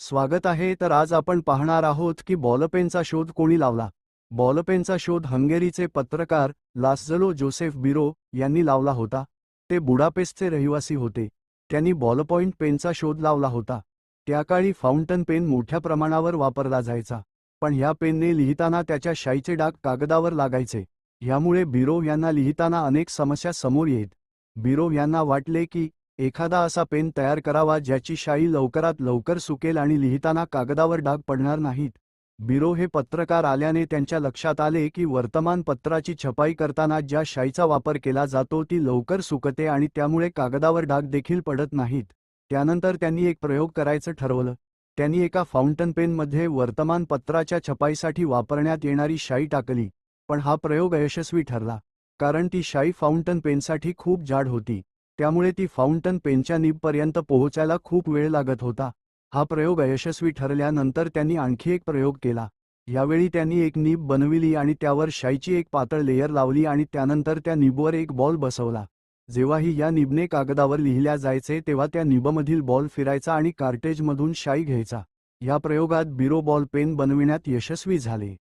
स्वागत आहे. तर आज आपण पाहणार आहोत की बॉलपेनचा शोध कोणी लावला. बॉलपेनचा शोध हंगेरीचे पत्रकार लास्झलो जोसेफ बिरो यांनी लावला होता. ते बुडापेस्टचे रहिवासी होते. त्यांनी बॉलपॉइंट पेनचा शोध लावला होता. त्याकाळी फाउंटन पेन मोठ्या प्रमाणावर वापरला जायचा, पण ह्या पेनने लिहिताना त्याच्या शाईचे डाग कागदावर लागायचे. ह्यामुळे बिरो यांना लिहिताना अनेक समस्या समोर येत. बिरो यांना वाटले की एखादा असा पेन तयार करावा ज्याची शाई लवकरात लवकर सुकेल आणि लिहिताना कागदावर डाग पडणार नाहीत. बिरो हे पत्रकार आल्याने त्यांच्या लक्षात आले की वर्तमानपत्राची छपाई करताना ज्या शाईचा वापर केला जातो ती लवकर सुकते आणि त्यामुळे कागदावर डाग देखील पडत नाहीत. त्यानंतर त्यांनी एक प्रयोग करायचं ठरवलं. त्यांनी एका फाउंटन पेनमध्ये वर्तमानपत्राच्या छपाईसाठी वापरण्यात येणारी शाई टाकली. पण हा प्रयोग अयशस्वी ठरला, कारण ती शाई फाउंटन पेनसाठी खूप जाड होती. त्यामुळे ती फाउंटन पेनच्या निबपर्यंत पोहोचायला खूप वेळ लागत होता. हा प्रयोग अयशस्वी ठरल्यानंतर त्यांनी आणखी एक प्रयोग केला. यावेळी त्यांनी एक निब बनविली आणि त्यावर शाईची एक पातळ लेयर लावली आणि त्यानंतर त्या निबवर एक बॉल बसवला. जेव्हाही या निबने कागदावर लिहिल्या जायचे तेव्हा त्या निबमधील बॉल फिरायचा आणि कार्टेजमधून शाई घ्यायचा. या प्रयोगात बिरो बॉल पेन बनविण्यात यशस्वी झाले.